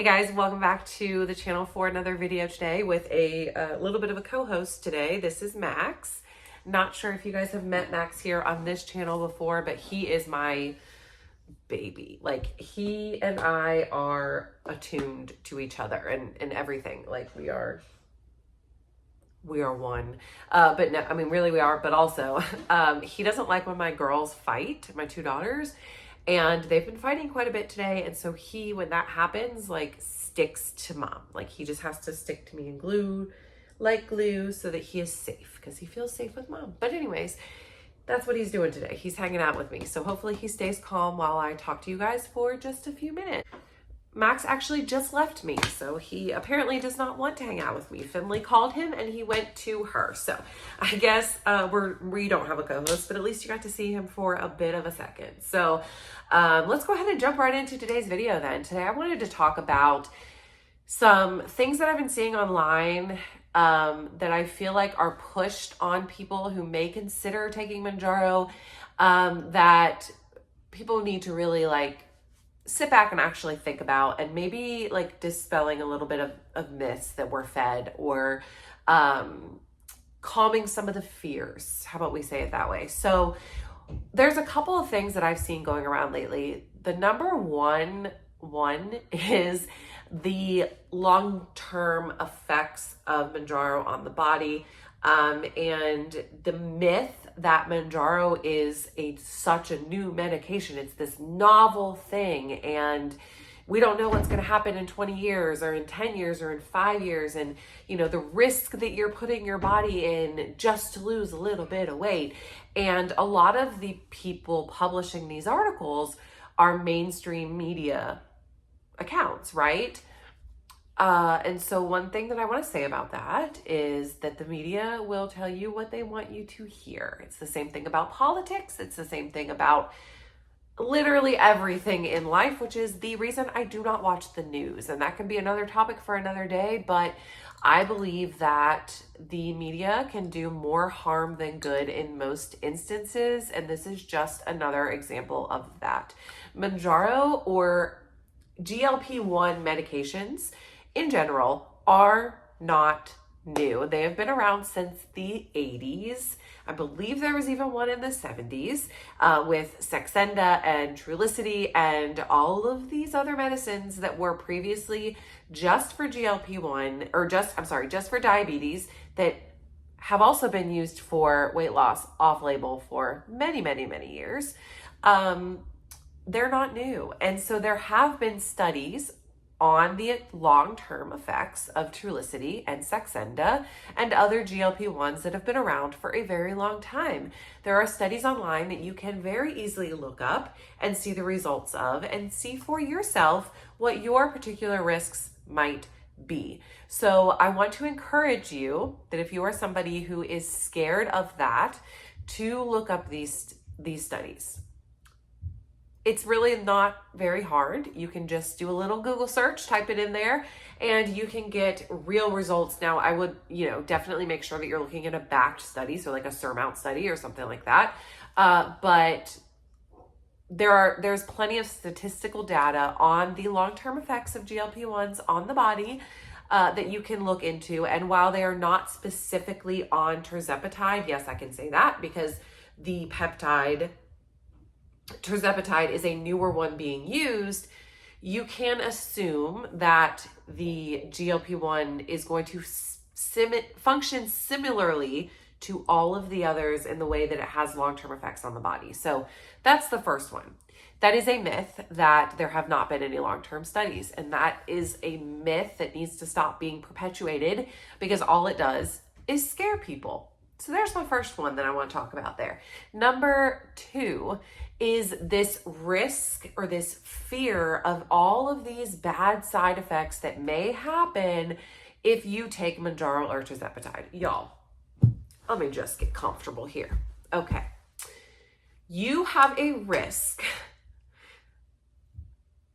Hey guys, welcome back to the channel for another video today with a little bit of a co-host today. This is Max. Not sure if you guys have met Max here on this channel before, but he is my baby. Like, he and I are attuned to each other and everything. Like, we are one. But no, I mean, really we are, but also he doesn't like when my girls fight, my two daughters. And they've been fighting quite a bit today. And so he, when that happens, like sticks to mom. Like he just has to stick to me and glue so that he is safe because he feels safe with mom. But anyways, that's what he's doing today. He's hanging out with me. So hopefully he stays calm while I talk to you guys for just a few minutes. Max actually just left me, so he apparently does not want to hang out with me. Finley called him and he went to her. So I guess we don't have a co-host, but at least you got to see him for a bit of a second. So let's go ahead and jump right into today's video then. Today I wanted to talk about some things that I've been seeing online that I feel like are pushed on people who may consider taking Mounjaro, that people need to really sit back and actually think about, and maybe like dispelling a little bit of myths that we're fed, or calming some of the fears. How about we say it that way? So there's a couple of things that I've seen going around lately. The number one is the long-term effects of Mounjaro on the body, and the myth that Mounjaro is such a new medication. It's this novel thing, and we don't know what's going to happen in 20 years or in 10 years or in 5 years. And, you know, the risk that you're putting your body in just to lose a little bit of weight. And a lot of the people publishing these articles are mainstream media accounts, right? And so one thing that I want to say about that is that the media will tell you what they want you to hear. It's the same thing about politics. It's the same thing about literally everything in life, which is the reason I do not watch the news. And that can be another topic for another day, but I believe that the media can do more harm than good in most instances. And this is just another example of that. Mounjaro, or GLP-1 medications in general, are not new. They have been around since the 80s. I believe there was even one in the 70s with Saxenda and Trulicity and all of these other medicines that were previously just for GLP-1, or just for diabetes, that have also been used for weight loss off-label for many, many, many years. They're not new. And so there have been studies on the long-term effects of Trulicity and Saxenda and other GLP-1s that have been around for a very long time. There are studies online that you can very easily look up and see the results of, and see for yourself what your particular risks might be. So I want to encourage you that if you are somebody who is scared of that, to look up these studies. It's really not very hard. You can just do a little Google search, type it in there, and you can get real results. Now, I would, definitely make sure that you're looking at a backed study, so like a Surmount study or something like that. But there's plenty of statistical data on the long-term effects of GLP-1s on the body that you can look into. And while they are not specifically on tirzepatide, yes, I can say that because the peptide tirzepatide is a newer one being used, you can assume that the GLP-1 is going to function similarly to all of the others in the way that it has long-term effects on the body. So that's the first one. That is a myth that there have not been any long-term studies. And that is a myth that needs to stop being perpetuated, because all it does is scare people. So there's my first one that I want to talk about there. Number two is this risk, or this fear of all of these bad side effects that may happen if you take Mounjaro or tirzepatide. Y'all, let me just get comfortable here. Okay. You have a risk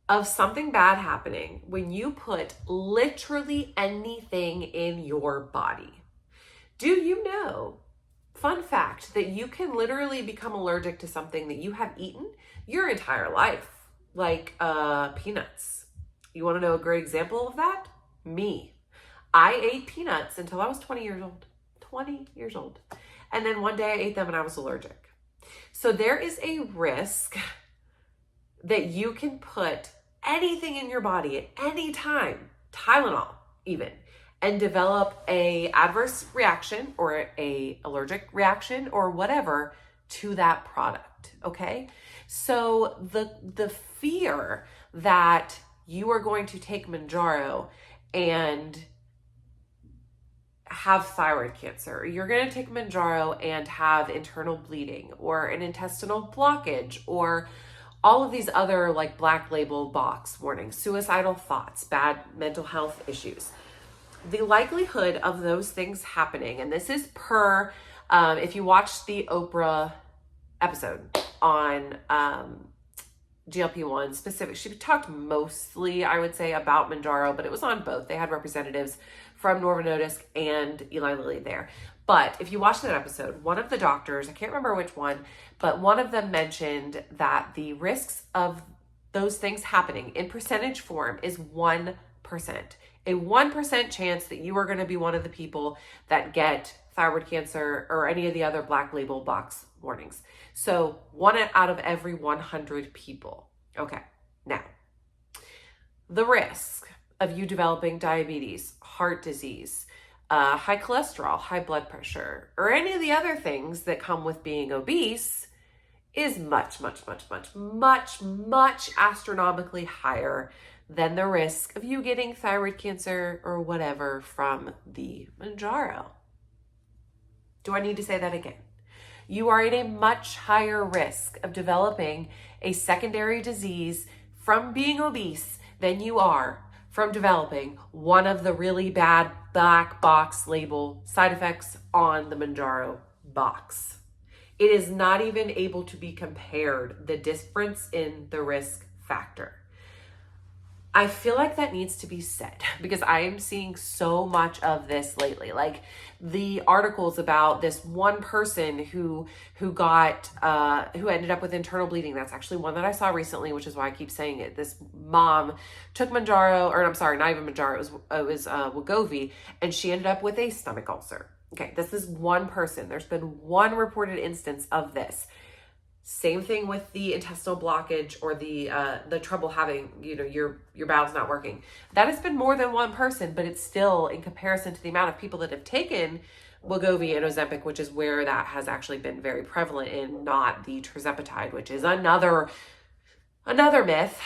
of something bad happening when you put literally anything in your body. Do you know, fun fact, that you can literally become allergic to something that you have eaten your entire life, like peanuts. You want to know a great example of that? Me. I ate peanuts until I was 20 years old. 20 years old. And then one day I ate them and I was allergic. So there is a risk that you can put anything in your body at any time, Tylenol even, and develop a adverse reaction or a allergic reaction or whatever to that product, okay? So the fear that you are going to take Mounjaro and have thyroid cancer, or you're going to take Mounjaro and have internal bleeding or an intestinal blockage or all of these other like black label box warnings, suicidal thoughts, bad mental health issues. The likelihood of those things happening, and this is per, if you watch the Oprah episode on GLP-1 specific, she talked mostly, I would say, about Mounjaro, but it was on both. They had representatives from Novo Nordisk and Eli Lilly there. But if you watch that episode, one of the doctors, I can't remember which one, but one of them mentioned that the risks of those things happening in percentage form is 1%. A 1% chance that you are going to be one of the people that get thyroid cancer or any of the other black label box warnings. So 1 out of every 100 people. Okay, now, the risk of you developing diabetes, heart disease, high cholesterol, high blood pressure, or any of the other things that come with being obese is much, much, much, much, much, much astronomically higher than the risk of you getting thyroid cancer or whatever from the Mounjaro. Do I need to say that again? You are at a much higher risk of developing a secondary disease from being obese than you are from developing one of the really bad black box label side effects on the Mounjaro box. It is not even able to be compared, the difference in the risk factor. I feel like that needs to be said because I am seeing so much of this lately. Like the articles about this one person who ended up with internal bleeding. That's actually one that I saw recently, which is why I keep saying it. This mom took Mounjaro, or I'm sorry, not even Mounjaro, it was Wegovy, and she ended up with a stomach ulcer. Okay, this is one person. There's been one reported instance of this. Same thing with the intestinal blockage or the trouble having, your bowels not working. That has been more than one person, but it's still, in comparison to the amount of people that have taken Wegovy and Ozempic, which is where that has actually been very prevalent in, not the tirzepatide, which is another myth,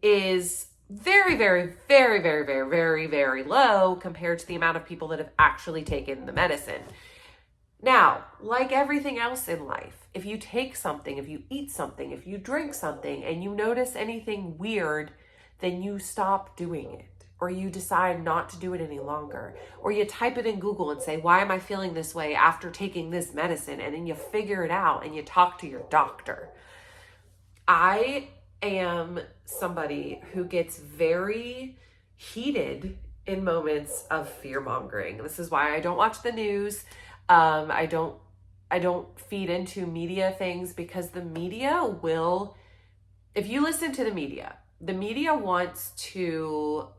is very, very, very, very, very, very, very low compared to the amount of people that have actually taken the medicine. Now, like everything else in life, if you take something, if you eat something, if you drink something, and you notice anything weird, then you stop doing it, or you decide not to do it any longer, or you type it in Google and say, why am I feeling this way after taking this medicine? And then you figure it out and you talk to your doctor. I am somebody who gets very heated in moments of fear mongering. This is why I don't watch the news. I don't feed into media things, because the media will, if you listen to the media wants to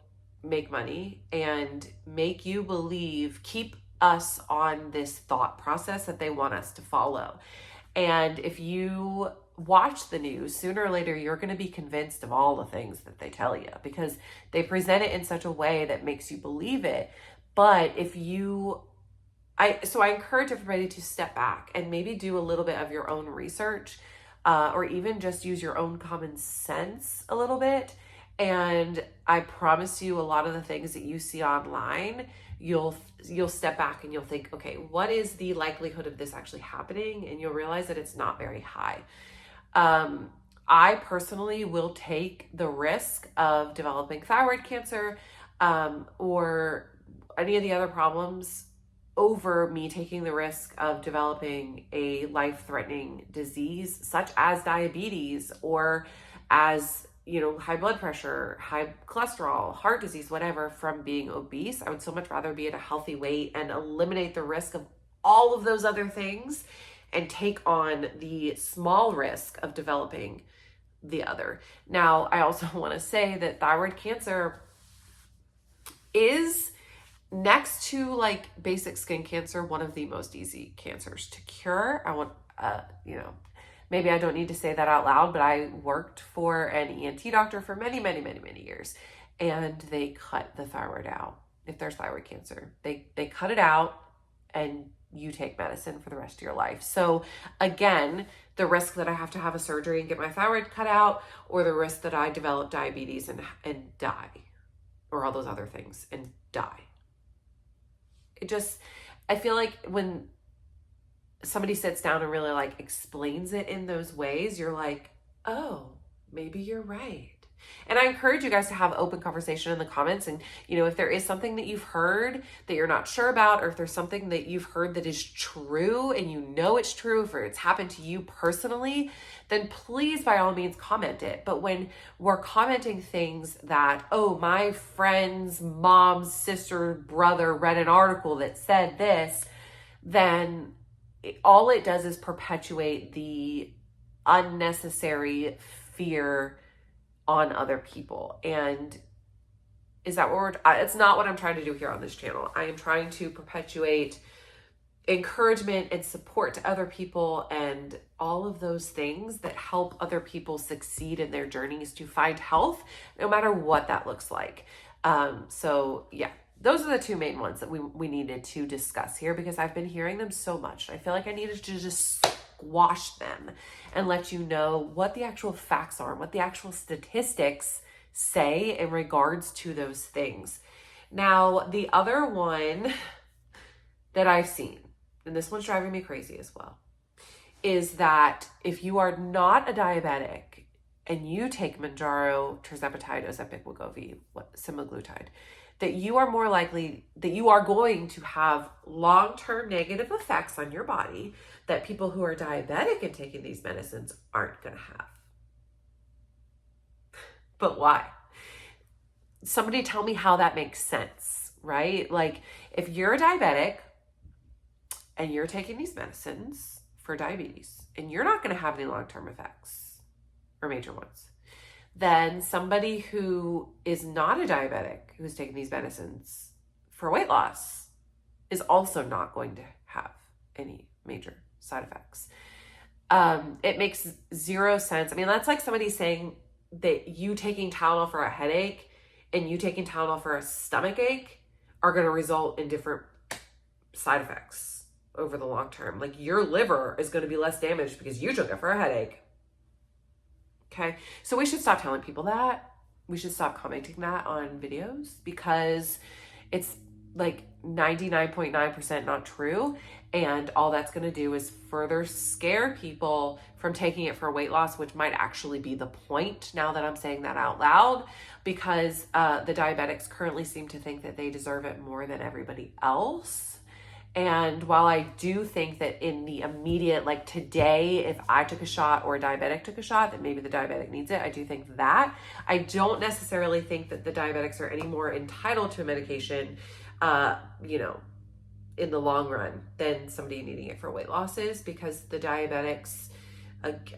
make money and make you believe, keep us on this thought process that they want us to follow. And if you watch the news, sooner or later, you're going to be convinced of all the things that they tell you, because they present it in such a way that makes you believe it. But so I encourage everybody to step back and maybe do a little bit of your own research, or even just use your own common sense a little bit. And I promise you, a lot of the things that you see online, you'll step back and you'll think, okay, what is the likelihood of this actually happening? And you'll realize that it's not very high. I personally will take the risk of developing thyroid cancer, or any of the other problems, over me taking the risk of developing a life-threatening disease such as diabetes, or as, high blood pressure, high cholesterol, heart disease, whatever, from being obese. I would so much rather be at a healthy weight and eliminate the risk of all of those other things and take on the small risk of developing the other. Now, I also want to say that thyroid cancer is, next to like basic skin cancer, one of the most easy cancers to cure. I want, maybe I don't need to say that out loud, but I worked for an ENT doctor for many, many, many, many years, and they cut the thyroid out. If there's thyroid cancer, they cut it out, and you take medicine for the rest of your life. So again, the risk that I have to have a surgery and get my thyroid cut out, or the risk that I develop diabetes and die, or all those other things and die. I feel like when somebody sits down and really like explains it in those ways, you're like, oh, maybe you're right. And I encourage you guys to have open conversation in the comments. And, if there is something that you've heard that you're not sure about, or if there's something that you've heard that is true and it's true, if it's happened to you personally, then please, by all means, comment it. But when we're commenting things that, oh, my friend's mom's sister, brother read an article that said this, then all it does is perpetuate the unnecessary fear on other people. And is that what it's not what I'm trying to do here on this channel. I am trying to perpetuate encouragement and support to other people, and all of those things that help other people succeed in their journeys to find health, no matter what that looks like. So yeah, those are the two main ones that we needed to discuss here, because I've been hearing them so much. I feel like I needed to just squash them and let you know what the actual facts are and what the actual statistics say in regards to those things. Now, the other one that I've seen, and this one's driving me crazy as well, is that if you are not a diabetic and you take Mounjaro, tirzepatide, Ozempic, Wegovy, semaglutide, that you are more likely, that you are going to have long-term negative effects on your body that people who are diabetic and taking these medicines aren't going to have. But why? Somebody tell me how that makes sense, right? Like, if you're a diabetic and you're taking these medicines for diabetes and you're not going to have any long-term effects or major ones, then somebody who is not a diabetic who's taking these medicines for weight loss is also not going to have any major side effects. It makes zero sense. I mean, that's like somebody saying that you taking Tylenol for a headache and you taking Tylenol for a stomach ache are going to result in different side effects over the long term. Like, your liver is going to be less damaged because you took it for a headache. Okay, so we should stop telling people that. We should stop commenting that on videos, because it's like 99.9% not true. And all that's going to do is further scare people from taking it for weight loss, which might actually be the point now that I'm saying that out loud, because the diabetics currently seem to think that they deserve it more than everybody else. And while I do think that in the immediate, like today, if I took a shot or a diabetic took a shot, that maybe the diabetic needs it, I do think that. I don't necessarily think that the diabetics are any more entitled to a medication, in the long run than somebody needing it for weight loss is, because the diabetics,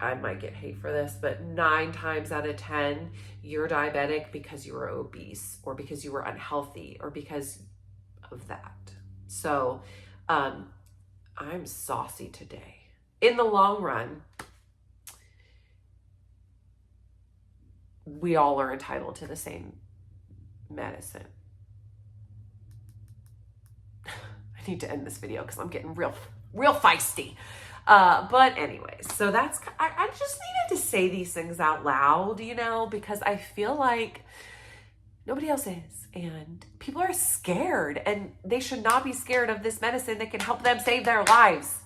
I might get hate for this, but 9 times out of 10, you're diabetic because you were obese or because you were unhealthy or because of that. So, I'm saucy today. In the long run, we all are entitled to the same medicine. I need to end this video because I'm getting real feisty. But anyways, so that's, I just needed to say these things out loud, because I feel like nobody else is, and people are scared, and they should not be scared of this medicine that can help them save their lives.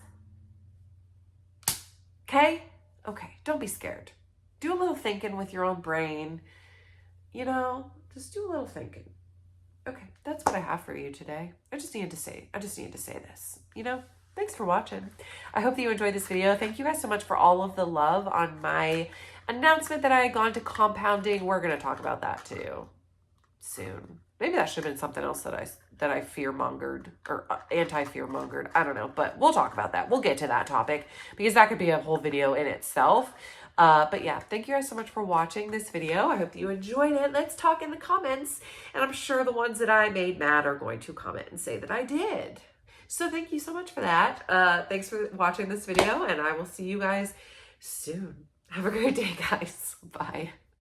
Okay, don't be scared. Do a little thinking with your own brain, just do a little thinking. Okay, that's what I have for you today. I just needed to say this, Thanks for watching. I hope that you enjoyed this video. Thank you guys so much for all of the love on my announcement that I had gone to compounding. We're going to talk about that too soon. Maybe that should have been something else that I fear-mongered or anti-fear-mongered. I don't know, but we'll talk about that. We'll get to that topic because that could be a whole video in itself. But yeah, thank you guys so much for watching this video. I hope that you enjoyed it. Let's talk in the comments. And I'm sure the ones that I made mad are going to comment and say that I did. So thank you so much for that. Thanks for watching this video, and I will see you guys soon. Have a great day, guys. Bye.